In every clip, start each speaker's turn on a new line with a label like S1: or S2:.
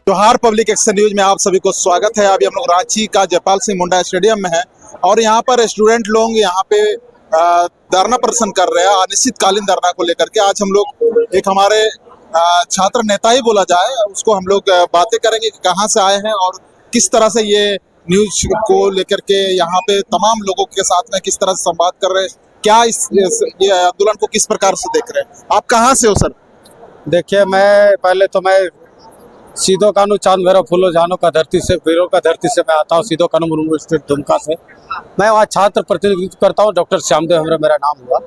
S1: जोहार public action news में आप सभी को स्वागत है। अभी हम लोग रांची का जयपाल सिंह मुंडा स्टेडियम में हैं और यहाँ पर स्टूडेंट लोग यहाँ पे धरना प्रदर्शन कर रहे हैं अनिश्चितकालीन धरना को लेकर के। आज हम लोग एक हमारे छात्र नेता ही बोला जाए उसको हम लोग बातें करेंगे कि कहाँ से आए हैं और किस तरह से ये न्यूज को लेकर के यहाँ पे तमाम लोगों के साथ में किस तरह से संवाद कर रहे हैं, क्या ये आंदोलन को किस प्रकार से देख रहे हैं। आप कहाँ से हो सर?
S2: देखिए, मैं सीधो कानू चांद भैरव फूलो जानो का धरती से वीरों का धरती से मैं आता हूँ। सीधो कानू मुर्मू स्टेट दुमका से मैं वहाँ छात्र प्रतिनिधित्व करता हूँ। डॉक्टर श्यामदेव मेरा नाम हुआ।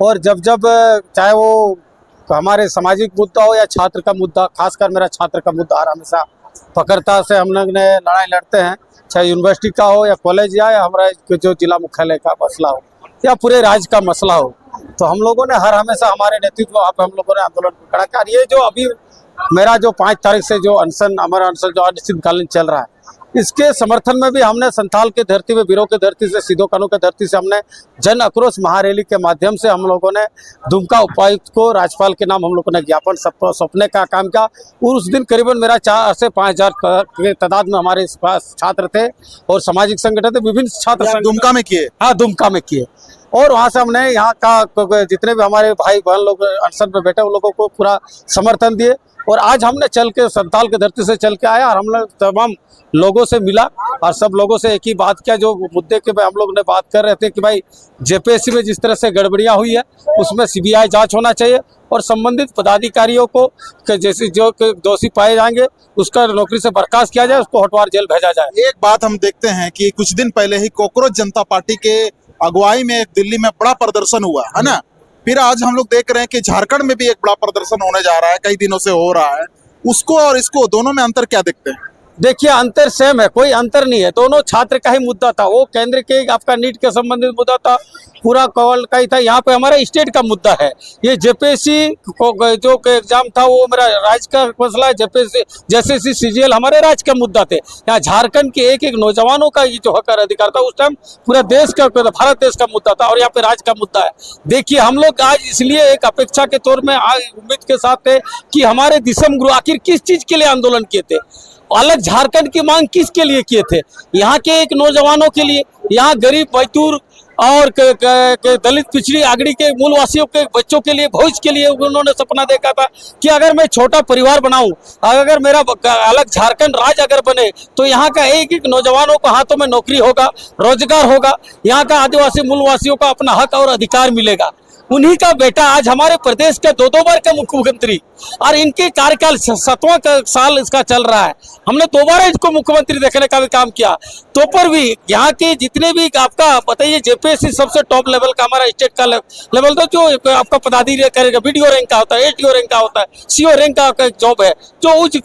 S2: और जब चाहे वो हमारे सामाजिक मुद्दा हो या छात्र का मुद्दा, खासकर मेरा छात्र का मुद्दा हमेशा पकड़ता से हम लोग ने लड़ाई लड़ते हैं, चाहे यूनिवर्सिटी का हो या कॉलेज या हमारा जो जिला मुख्यालय का मसला हो या पूरे राज्य का मसला हो, तो हम लोगों ने हमेशा हमारे नेतृत्व हम लोगों ने आंदोलन खड़ा किया। ये जो अभी मेरा जो 5 तारीख से जो हमारा अनशन जो अनिश्चितकालीन चल रहा है, इसके समर्थन में भी हमने संथाल के धरती में, वीरों के धरती से, सीधो कानू के धरती से हमने जन आक्रोश महारैली के माध्यम से हम लोगों ने दुमका उपायुक्त को राज्यपाल के नाम हम लोगों ने ज्ञापन सौंपने का काम किया। और उस दिन करीबन मेरा 4 से 5 हजार के तादाद में हमारे पास छात्र थे और सामाजिक संगठन थे, विभिन्न छात्र
S1: दुमका में किए।
S2: हाँ, दुमका में किए। और वहाँ से हमने यहाँ का जितने भी हमारे भाई बहन लोग अनशन पे बैठे उन लोगों को पूरा समर्थन दिए। और आज हमने चल के संथाल के धरती से चल के आया और हम लोग तमाम लोगों से मिला और सब लोगों से एक ही बात किया, जो मुद्दे के हम लोग ने बात कर रहे थे कि भाई जेपीएससी में जिस तरह से गड़बड़ियां हुई है उसमें सीबीआई जांच होना चाहिए और संबंधित पदाधिकारियों को जैसे जो दोषी पाए जाएंगे उसका नौकरी से बर्खास्त किया जाए, उसको हटवार जेल भेजा जाए।
S1: एक बात हम देखते हैं कि कुछ दिन पहले ही कॉकरोच जनता पार्टी के अगुवाई में दिल्ली में बड़ा प्रदर्शन हुआ है ना। फिर आज हम लोग देख रहे हैं कि झारखंड में भी एक बड़ा प्रदर्शन होने जा रहा है, कई दिनों से हो रहा है। उसको और इसको दोनों में अंतर क्या देखते हैं?
S2: देखिए, अंतर सेम है, कोई अंतर नहीं है। दोनों छात्र का ही मुद्दा था। वो केंद्र के आपका नीट के संबंधित मुद्दा था, पूरा कॉल का ही था। यहाँ पे हमारा स्टेट का मुद्दा है। ये जेपीएससी जो एग्जाम था वो मेरा राज्य का मसला है। जेपीएससी सीजीएल हमारे राज्य का मुद्दा थे। यहाँ झारखंड के एक नौजवानों का ये जो हक और अधिकार था उस टाइम पूरा देश का, भारत देश का मुद्दा था और यहाँ पे राज्य का मुद्दा है। देखिए, हम लोग आज इसलिए एक अपेक्षा के तौर में आज उम्मीद के साथ थे कि हमारे दिसम गुरु आखिर किस चीज के लिए आंदोलन किए थे, अलग झारखंड की मांग किसके लिए किए थे? यहाँ के एक नौजवानों के लिए, यहाँ गरीब मजदूर और दलित पिछड़ी आगड़ी के मूलवासियों के बच्चों के लिए, भविष्य के लिए उन्होंने सपना देखा था कि अगर मैं छोटा परिवार बनाऊं, अगर मेरा अलग झारखंड राज्य अगर बने तो यहाँ का एक नौजवानों को हाथों में नौकरी होगा, रोजगार होगा, यहाँ का आदिवासी मूलवासियों का अपना हक और अधिकार मिलेगा। उन्हीं का बेटा आज हमारे प्रदेश के 2 बार का मुख्यमंत्री और इनके कार्यकाल 7वां साल इसका चल रहा है। हमने 2 बार इसको मुख्यमंत्री देखने का भी काम किया। तो पर भी यहाँ के जितने भी आपका बताइए, जेपीएससी सबसे टॉप लेवल का हमारा स्टेट का लेवल था, जो आपका पदाधिकारी करेगा, बीडीओ रैंक का होता है, एटीओ रैंक का होता है, सीओ रैंक का जॉब है, जो उच्च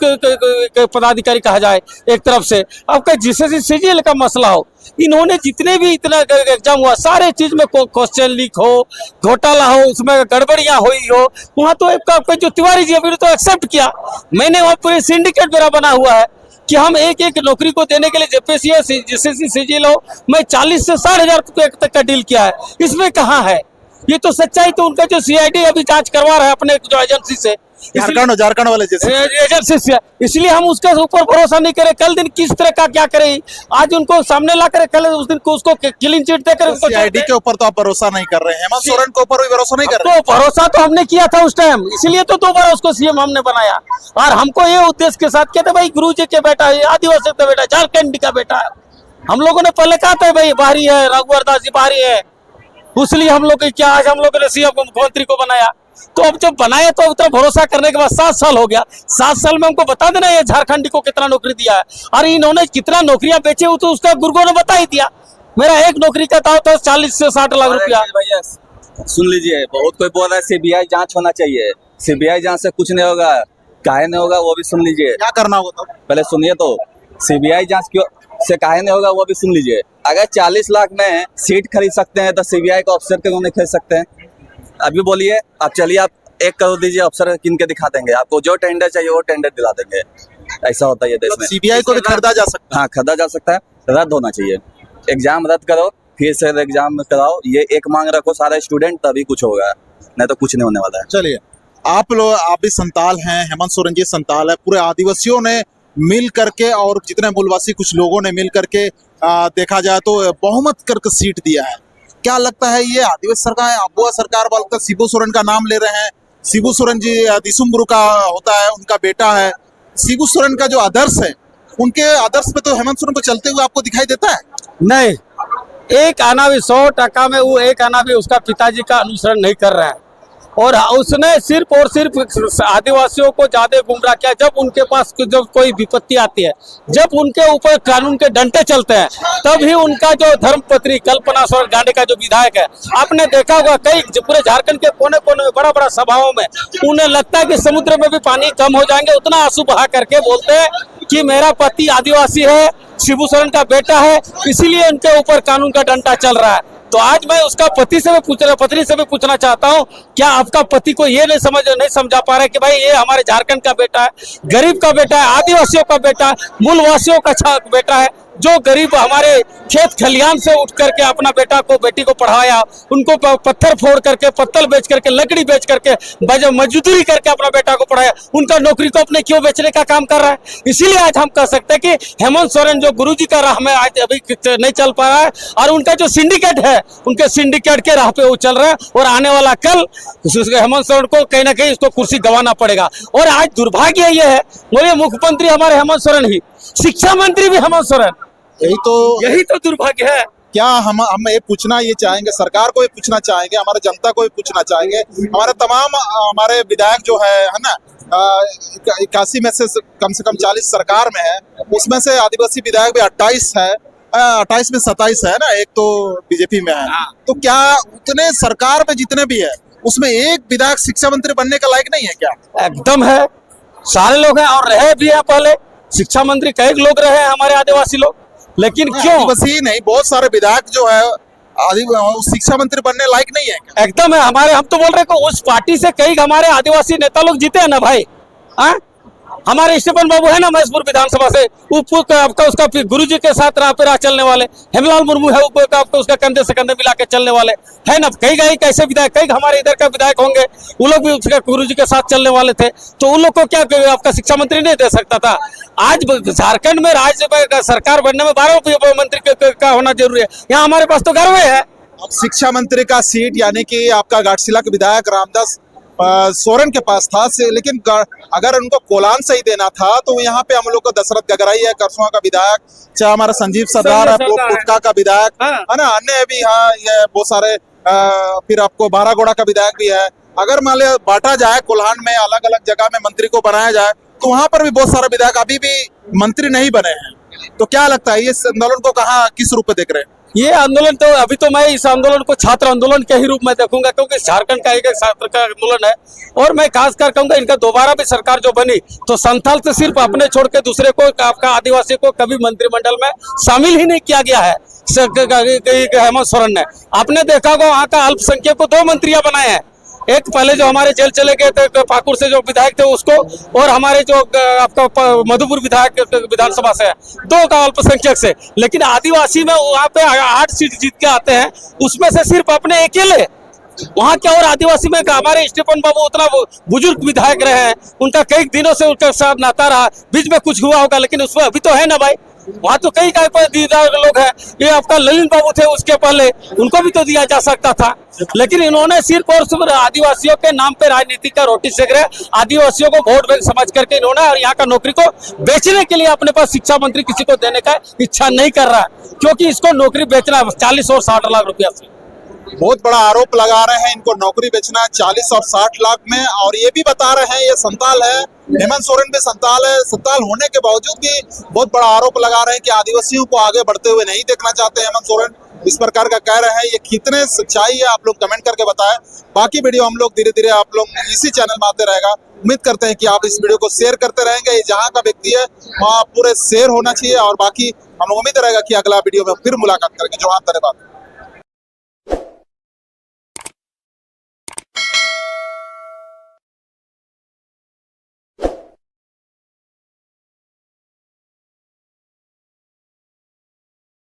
S2: पदाधिकारी कहा जाए। एक तरफ से आपका जीसीसी सीजीएल का मसला हो, इन्होंने जितने भी इतना एग्जाम हुआ सारे चीज में क्वेश्चन लीक हो, घोटाला हो, उसमें गड़बड़ियां हुई हो, वहां तो आपका जो तिवारी जी अभी तो एक्सेप्ट किया। मैंने वहां पूरे सिंडिकेट मेरा बना हुआ है कि हम एक नौकरी को देने के लिए जेपीएससी जीसीसी सीजीएल हो, मैं 40 से 60 हजार रुपये तक का डील किया है। इसमें कहाँ है ये? तो सच्चाई तो उनका जो सीआईडी अभी जांच करवा रहा है अपने जो एजेंसी से,
S1: झारखंड वाले
S2: एजेंसी से, इसलिए हम उसके ऊपर भरोसा नहीं करें। कल दिन किस तरह का क्या करें, आज उनको सामने ला कर कल उस दिन को उसको क्लीन चिट देकर
S1: सीआईडी के ऊपर तो आप भरोसा नहीं कर रहे हैं, हेमंत सोरेन के ऊपर भी भरोसा नहीं कर रहे हैं।
S2: तो भरोसा तो हमने किया था उस टाइम, इसलिए तो 2 बार उसको सीएम हमने बनाया। और हमको ये उद्देश्य के साथ कहते भाई गुरु जी के बेटा है, आदिवासी का बेटा, झारखंड का बेटा है। हम लोगों ने पहले कहा था भाई बाहरी है, रघुवर दास जी बाहरी है, इसलिए हम लोग क्या आज हम लोगों ने सीएम को मुख्यमंत्री को बनाया। तो अब जब बनाया तो उतना भरोसा करने के बाद 7 साल हो गया। 7 साल में हमको बता देना ये झारखंड को कितना नौकरी दिया है और इन्होंने कितना नौकरियां बेचे हो तो उसका गुरुगो ने बता ही दिया। मेरा एक नौकरी का था 40 से 60 लाख रुपया।
S3: सुन लीजिए, बहुत कोई बोल रहा है सीबीआई जांच होना चाहिए। सीबीआई जांच से कुछ नहीं होगा, काहे नहीं होगा वो भी सुन लीजिए।
S1: क्या करना होगा तो
S3: पहले सुनिए, तो सीबीआई जांच क्यों से काहे नहीं होगा वो भी सुन लीजिए। अगर 40 लाख में सीट खरीद सकते हैं तो सीबीआई का अफसर क्यों नहीं खरीद सकते हैं? अभी बोलिए, आप चलिए, आप 1 करोड़ दीजिए, अफसर किन के दिखा देंगे आपको, जो टेंडर चाहिए वो टेंडर दिला देंगे। ऐसा होता है ये देश में।
S1: सीबीआई को भी खरीदा जा सकता है।
S3: हाँ, खरीदा जा सकता है, रद्द होना चाहिए। एग्जाम रद्द करो, फिर से एग्जाम कराओ, ये एक मांग रखो सारे स्टूडेंट, तभी कुछ होगा। नहीं तो कुछ नहीं होने वाला है।
S1: चलिए, आप भी संताल हैं, हेमंत सोरेन जी संताल है, पूरे आदिवासियों ने मिल करके और जितने मूलवासी कुछ लोगों ने मिल करके देखा जाए तो बहुमत करके सीट दिया है। क्या लगता है ये आदिवासी सरकार है, अबुआ सरकार वाले तो शिबू सोरेन का नाम ले रहे हैं। शिबू सोरेन जी दिसुम्बुरु का होता है, उनका बेटा है। शिबू सोरेन का जो आदर्श है, उनके आदर्श पे तो हेमंत सोरेन को चलते हुए आपको दिखाई देता है?
S2: नहीं, एक आना भी 100% में वो एक आना भी उसका पिताजी का अनुसरण नहीं कर रहा है। और उसने सिर्फ और सिर्फ आदिवासियों को ज्यादा गुमराह किया। जब उनके पास जब कोई विपत्ति आती है, जब उनके ऊपर कानून के डंडे चलते हैं, तब ही उनका जो धर्मपत्नी कल्पना सोरेन गांधी का जो विधायक है, आपने देखा होगा कई पूरे झारखंड के कोने कोने में बड़ा बड़ा सभाओं में उन्हें लगता है कि समुद्र में भी पानी कम हो जाएंगे, उतना आंसू बहा करके बोलते हैं कि मेरा पति आदिवासी है, शिबू सोरेन का बेटा है, इसीलिए उनके ऊपर कानून का डंडा चल रहा है। तो आज मैं उसका पत्नी से भी पूछना चाहता हूं, क्या आपका पति को ये नहीं समझा पा रहा है कि भाई ये हमारे झारखंड का बेटा है, गरीब का बेटा है, आदिवासियों का बेटा है, मूलवासियों का बेटा है, जो गरीब हमारे खेत खलियान से उठ करके अपना बेटी को पढ़ाया, उनको पत्थर फोड़ करके, पत्तल बेच करके, लकड़ी बेच करके, मजदूरी करके अपना बेटा को पढ़ाया, उनका नौकरी को अपने क्यों बेचने का काम कर रहा है? इसीलिए आज हम कह सकते हैं कि हेमंत सोरेन जो गुरुजी का राह में आज अभी नहीं चल पा रहा है, और उनका जो सिंडिकेट है, उनके सिंडिकेट के राह पे वो चल रहा है, और आने वाला कल हेमंत सोरेन को कहीं ना कहीं उसको कुर्सी गंवाना पड़ेगा। और आज दुर्भाग्य ये है, बोलिए मुख्यमंत्री हमारे हेमंत सोरेन ही, शिक्षा मंत्री भी हेमंत सोरेन, यही तो दुर्भाग्य है।
S1: क्या हम ये पूछना ये चाहेंगे, सरकार को ये पूछना चाहेंगे, हमारे जनता को ये पूछना चाहेंगे, हमारे तमाम हमारे विधायक जो है ना, 81 में से कम 40 सरकार में है, उसमें से आदिवासी विधायक भी 28 है, 28 में 27 है ना, एक तो बीजेपी में है। तो क्या उतने सरकार में जितने भी है, उसमें एक विधायक शिक्षा मंत्री बनने का लायक नहीं है क्या?
S2: एकदम है, सारे लोग हैं और रहे भी हैं। पहले शिक्षा मंत्री कई लोग रहे हैं हमारे आदिवासी लोग, लेकिन क्यों?
S1: आदिवासी नहीं, बहुत सारे विधायक जो है शिक्षा मंत्री बनने लायक नहीं है।
S2: एकदम है, हमारे हम तो बोल रहे हैं उस पार्टी से कई हमारे आदिवासी नेता लोग जीते हैं ना भाई। हमारे स्टीफन बाबू है ना महेशपुर विधानसभा से, आपका उसका गुरुजी के साथ राह पे राह चलने वाले, हेमलाल मुर्मू है आपका उसका कंधे से कंधे मिला के चलने वाले है ना। कई कैसे विधायक, कई हमारे इधर का विधायक होंगे, वो लोग भी उसके गुरुजी के साथ चलने वाले थे, तो उन लोग को क्या आपका शिक्षा मंत्री नहीं दे सकता था? आज झारखंड में राज्य में सरकार बनने में 12 मंत्री का होना जरूरी है। यहाँ हमारे पास तो गर्व है।
S1: शिक्षा मंत्री का सीट यानी कि आपका घाटशिला के विधायक रामदास सोरेन के पास था, लेकिन अगर उनको कोलान से ही देना था तो यहाँ पे हम लोग को दशरथ गगराई है, करसुआ का विधायक, चाहे हमारा संजीव सरदार है, पुटका का विधायक है ना, अन्य भी हाँ ये बहुत सारे, फिर आपको बारागोड़ा का विधायक भी है। अगर मान लिया बांटा जाए कोल्हान में, अलग अलग जगह में मंत्री को बनाया जाए, तो वहां पर भी बहुत सारे विधायक अभी भी मंत्री नहीं बने हैं। तो क्या लगता है ये आंदोलन को कहाँ किस रूप में देख रहे हैं?
S2: ये आंदोलन तो अभी तो मैं इस आंदोलन को छात्र आंदोलन के ही रूप में देखूंगा, क्योंकि झारखंड का एक छात्र का आंदोलन है। और मैं खासकर कहूंगा इनका दोबारा भी सरकार जो बनी तो संथाल से सिर्फ अपने छोड़ के दूसरे को, आपका आदिवासी को कभी मंत्रिमंडल में शामिल ही नहीं किया गया है हेमंत सोरेन ने। आपने देखा होगा वहाँ का अल्पसंख्यक को 2 मंत्रियां बनाए हैं, एक पहले जो हमारे जेल चले गए थे पाकुड़ से जो विधायक थे उसको, और हमारे जो आपका मधुपुर विधायक विधानसभा से है, 2 का अल्पसंख्यक से। लेकिन आदिवासी में वहाँ पे 8 सीट जीत के आते हैं, उसमें से सिर्फ अपने अकेले वहाँ क्या। और आदिवासी में हमारे स्टीफन बाबू उतना बुजुर्ग विधायक रहे हैं, उनका कई दिनों से उनका साथ नाता रहा, बीच में कुछ हुआ होगा, लेकिन उसमें अभी तो है ना भाई, वहाँ तो कई दीदार लोग हैं। ये आपका ललिन बाबू थे उसके पहले, उनको भी तो दिया जा सकता था, लेकिन इन्होंने सिर्फ और सिर्फ आदिवासियों के नाम पे राजनीति का रोटी सेक रहे, आदिवासियों को वोट बैंक समझ करके इन्होंने, और यहाँ का नौकरी को बेचने के लिए अपने पास शिक्षा मंत्री किसी को देने का इच्छा नहीं कर रहा है, क्योंकि इसको नौकरी बेचना 40 और 60 लाख रुपया से।
S1: बहुत बड़ा आरोप लगा रहे हैं, इनको नौकरी बेचना 40 और 60 लाख में। और ये भी बता रहे हैं ये संताल है, हेमंत सोरेन भी संताल है, संताल होने के बावजूद भी बहुत बड़ा आरोप लगा रहे हैं कि आदिवासियों को आगे बढ़ते हुए नहीं देखना चाहते हेमंत सोरेन, इस प्रकार का कह रहे हैं। ये कितने सच्चाई है आप लोग कमेंट करके बताएं। बाकी वीडियो हम लोग धीरे धीरे आप लोग इसी चैनल में आते रहेगा। उम्मीद करते हैं कि आप इस वीडियो को शेयर करते रहेंगे। ये जहाँ का व्यक्ति है वहाँ पूरे शेयर होना चाहिए। और बाकी हम उम्मीद रहेगा कि अगला वीडियो में फिर मुलाकात करेंगे। जोहार, धन्यवाद।